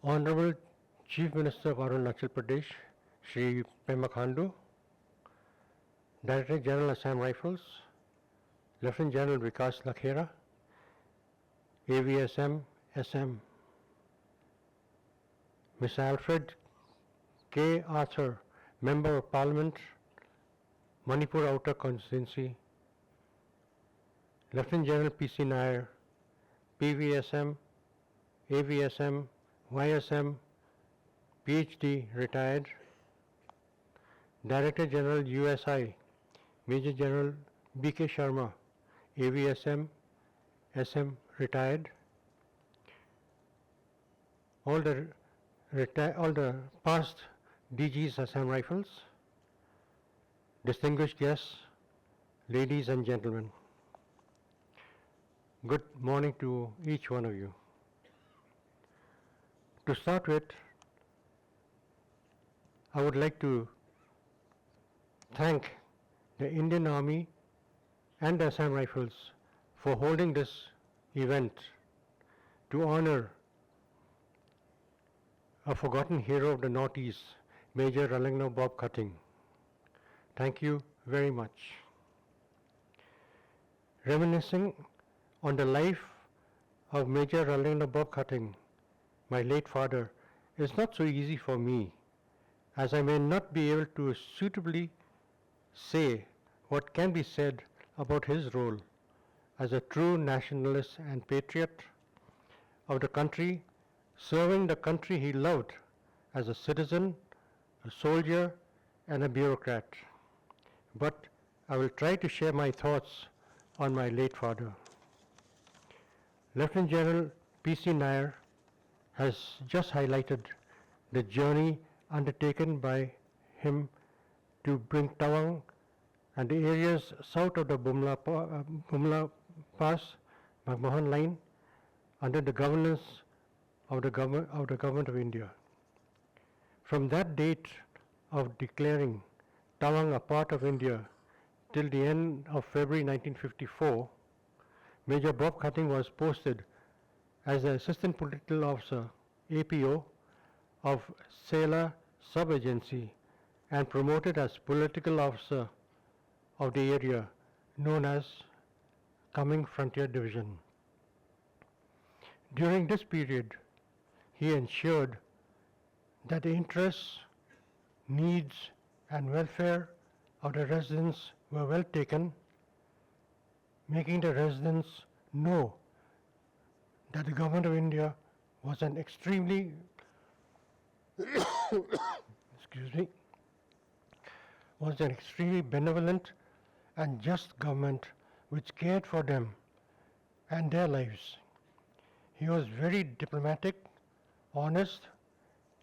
Honorable Chief Minister of Arunachal Pradesh, Shri Pema Khandu, Director General Assam Rifles, Lieutenant General Vikas Lakhera, AVSM SM, Miss Alfred K. Arthur, Member of Parliament, Manipur Outer Constituency, Lieutenant General P.C. Nair, PVSM, AVSM, YSM, PhD, retired, Director General USI, Major General B.K. Sharma, AVSM, SM, retired, all the past DGs Assam Rifles, distinguished guests, ladies and gentlemen. Good morning to each one of you. To start with, I would like to thank the Indian Army and the Assam Rifles for holding this event to honor a forgotten hero of the Northeast, Major Bob Khathing. Thank you very much. Reminiscing on the life of Major Bob Khathing, my late father, is not so easy for me, as I may not be able to suitably say what can be said about his role as a true nationalist and patriot of the country, serving the country he loved as a citizen, a soldier, and a bureaucrat. But I will try to share my thoughts on my late father. Lieutenant General P.C. Nair has just highlighted the journey undertaken by him to bring Tawang and the areas south of the Bumla Pass, McMahon Line, under the governance of the Government of India. From that date of declaring Tawang a part of India till the end of February 1954, Major Bob Khathing was posted as the Assistant Political Officer, APO, of Sela Sub-Agency and promoted as Political Officer of the area known as Coming Frontier Division. During this period, he ensured that the interests, needs, and welfare of the residents were well taken, making the residents know that the Government of India was an extremely was an extremely benevolent and just government which cared for them and their lives. He was very diplomatic, honest,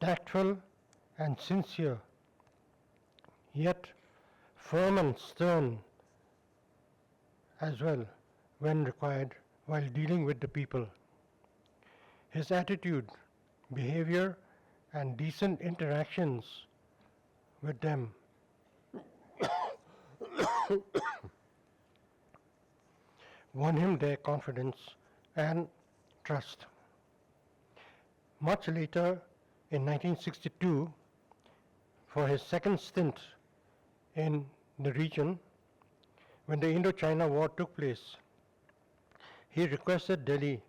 tactful, and sincere, yet firm and stern as well when required while dealing with the people. His attitude, behavior, and decent interactions with them won him their confidence and trust. Much later, in 1962, for his second stint in the region, when the Indo-China War took place, he requested Delhi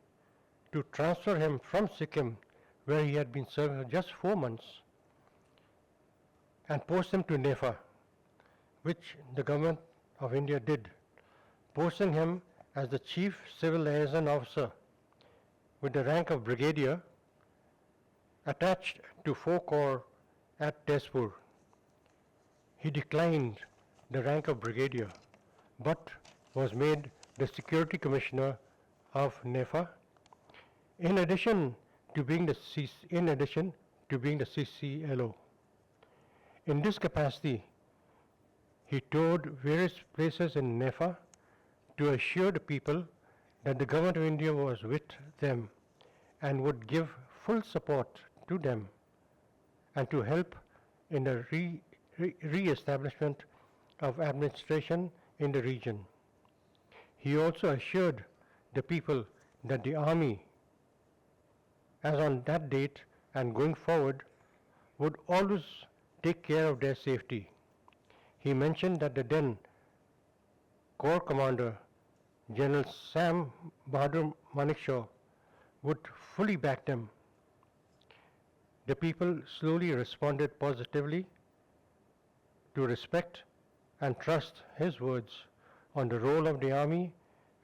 to transfer him from Sikkim, where he had been serving for just 4 months, and post him to Nefa, which the Government of India did, posting him as the Chief Civil Liaison Officer with the rank of Brigadier attached to 4 Corps at Tezpur. He declined the rank of Brigadier, but was made the Security Commissioner of Nefa, in addition to being the CCLO. In this capacity, he toured various places in Nefa to assure the people that the Government of India was with them and would give full support to them and to help in the re-establishment of administration in the region. He also assured the people that the army, as on that date and going forward would always take care of their safety. He mentioned that the then Corps Commander, General Sam Bahadur Manekshaw, would fully back them. The people slowly responded positively to respect and trust his words on the role of the army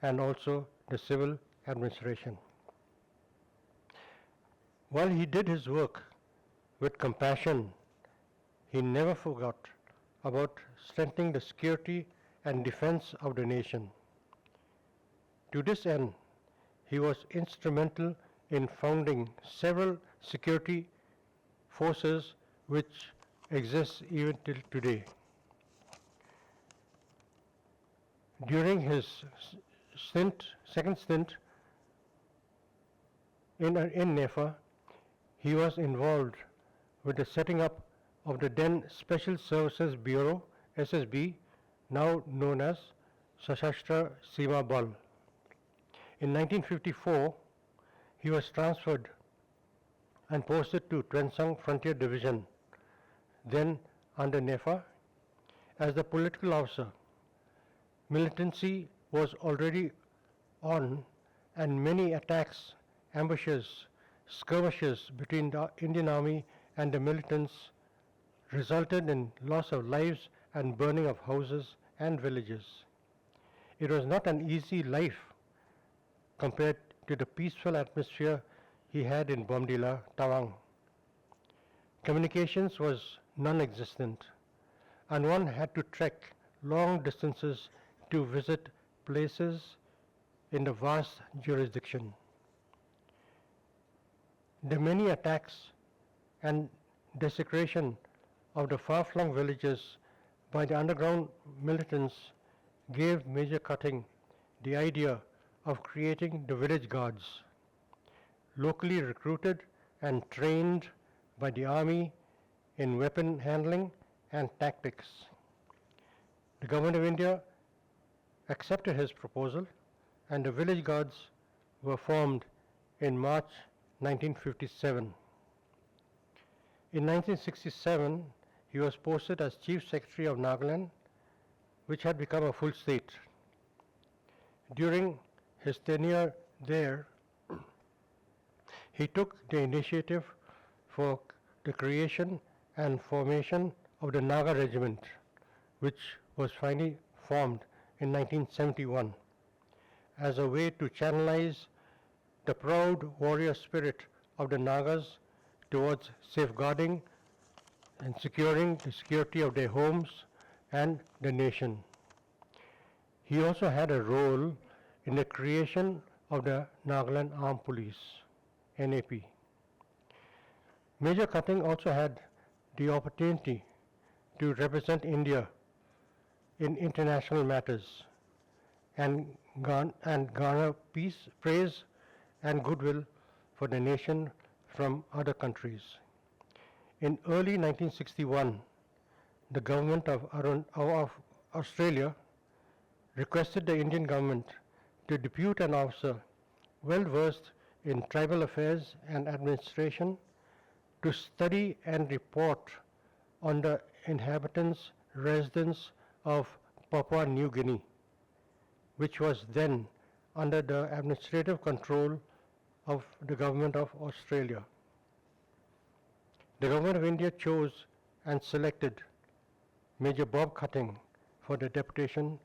and also the civil administration. While he did his work with compassion, he never forgot about strengthening the security and defense of the nation. To this end, he was instrumental in founding several security forces which exist even till today. During his second stint in NEFA, he was involved with the setting up of the then Special Services Bureau, SSB, now known as Sashastra Seema Bal. In 1954, he was transferred and posted to Twensang Frontier Division, then under NEFA, as the political officer. Militancy was already on, and many attacks, ambushes, skirmishes between the Indian Army and the militants resulted in loss of lives and burning of houses and villages. It was not an easy life compared to the peaceful atmosphere he had in Bomdila, Tawang. Communications was non-existent, and one had to trek long distances to visit places in the vast jurisdiction. The many attacks and desecration of the far-flung villages by the underground militants gave Major Khathing the idea of creating the village guards, locally recruited and trained by the army in weapon handling and tactics. The Government of India accepted his proposal, and the village guards were formed in March 1957. In 1967, he was posted as Chief Secretary of Nagaland, which had become a full state. During his tenure there, he took the initiative for the creation and formation of the Naga Regiment, which was finally formed in 1971 as a way to channelize the proud warrior spirit of the Nagas towards safeguarding and securing the security of their homes and the nation. He also had a role in the creation of the Nagaland Armed Police, NAP. Major Khathing also had the opportunity to represent India in international matters and garner peace, praise and goodwill for the nation from other countries. In early 1961, the government of Australia requested the Indian government to depute an officer well versed in tribal affairs and administration to study and report on the inhabitants' residents of Papua New Guinea, which was then under the administrative control of the government of Australia. The government of India chose and selected Major Bob Khathing for the deputation,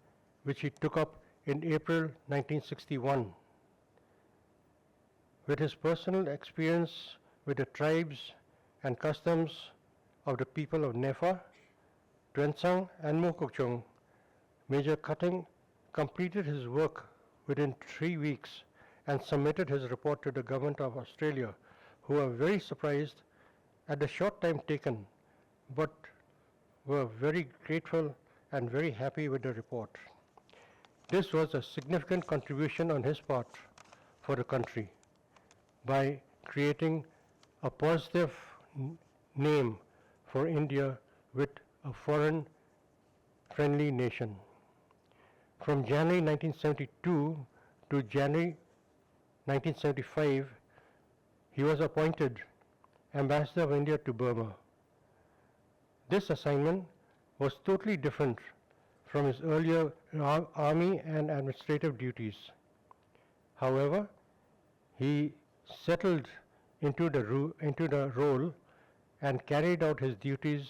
which he took up in April 1961. With his personal experience with the tribes and customs of the people of Nefa, Twensang and Mokokchung, Major Khathing completed his work within 3 weeks and submitted his report to the government of Australia, who were very surprised at the short time taken, but were very grateful and very happy with the report. This was a significant contribution on his part for the country by creating a positive name for India with a foreign friendly nation. From January 1972 to January 1975, he was appointed Ambassador of India to Burma. This assignment was totally different from his earlier army and administrative duties. However, he settled into the role and carried out his duties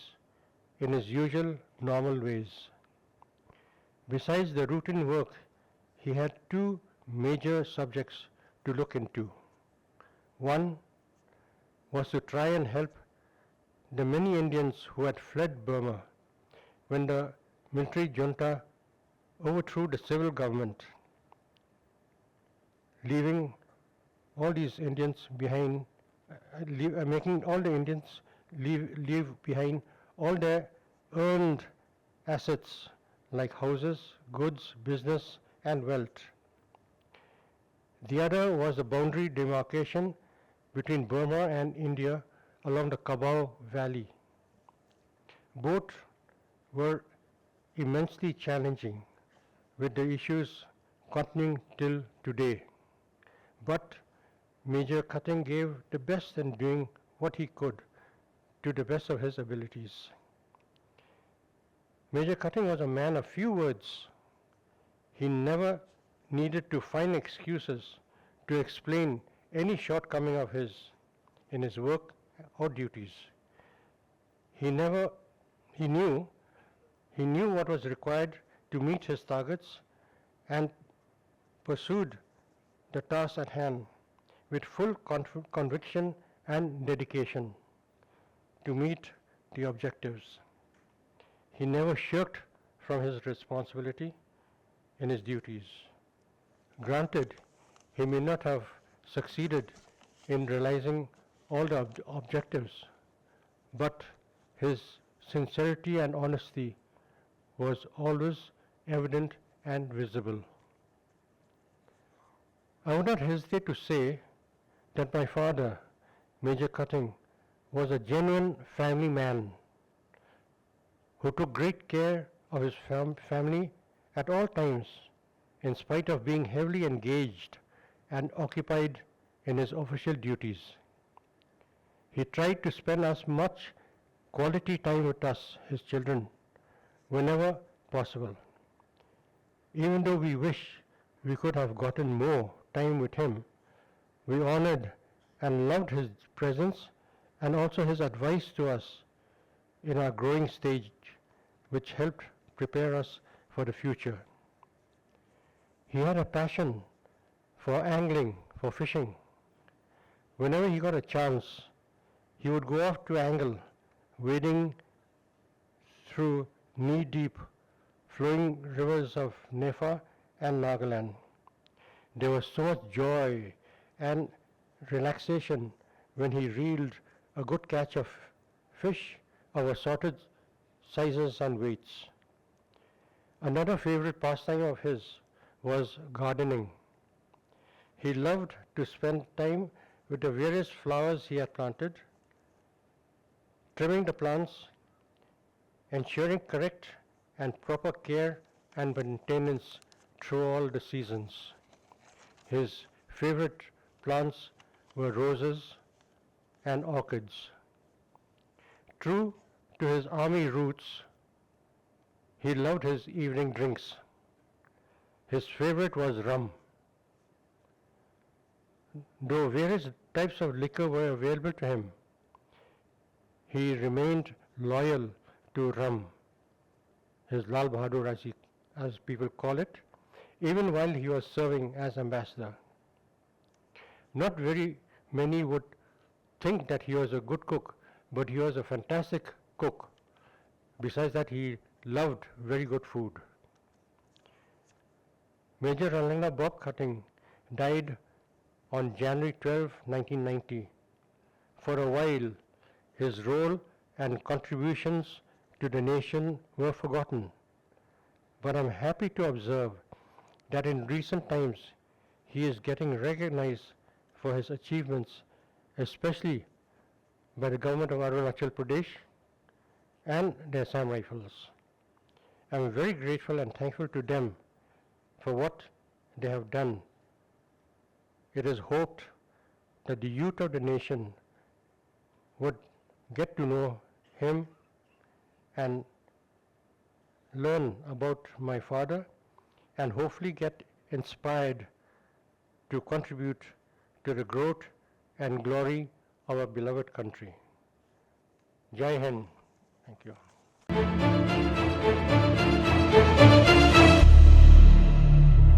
in his usual normal ways. Besides the routine work, he had two major subjects to look into. One was to try and help the many Indians who had fled Burma when the military junta overthrew the civil government, leaving all these Indians behind, making all the Indians leave behind all their earned assets like houses, goods, business, and wealth. The other was the boundary demarcation between Burma and India along the Kabau Valley. Both were immensely challenging, with the issues continuing till today. But Major Khathing gave the best in doing what he could to the best of his abilities. Major Khathing was a man of few words. He never needed to find excuses to explain any shortcoming of his in his work or duties. He knew what was required to meet his targets and pursued the task at hand with full conviction and dedication to meet the objectives. He never shirked from his responsibility in his duties. Granted, he may not have succeeded in realizing all the objectives, but his sincerity and honesty was always evident and visible. I would not hesitate to say that my father, Major Khathing, was a genuine family man who took great care of his family at all times, in spite of being heavily engaged and occupied in his official duties. He tried to spend as much quality time with us, his children, whenever possible. Even though we wish we could have gotten more time with him, we honored and loved his presence and also his advice to us in our growing stage, which helped prepare us for the future. He had a passion for angling, for fishing. Whenever he got a chance, he would go off to angle, wading through knee-deep flowing rivers of Nepal and Nagaland. There was so much joy and relaxation when he reeled a good catch of fish of assorted sizes and weights. Another favorite pastime of his was gardening. He loved to spend time with the various flowers he had planted, trimming the plants, ensuring correct and proper care and maintenance through all the seasons. His favorite plants were roses and orchids. True to his army roots, he loved his evening drinks. His favorite was rum. Though various types of liquor were available to him, he remained loyal to rum, his Lal Bahadur as people call it, even while he was serving as ambassador. Not very many would think that he was a good cook, but he was a fantastic cook. Besides that, he loved very good food. Major Bob Khathing died on January 12, 1990. For a while, his role and contributions to the nation were forgotten. But I'm happy to observe that in recent times, he is getting recognized for his achievements, especially by the government of Arunachal Pradesh and the Assam Rifles. I'm very grateful and thankful to them for what they have done. It is hoped that the youth of the nation would get to know him and learn about my father and hopefully get inspired to contribute to the growth and glory of our beloved country. Jai Hind. Thank you.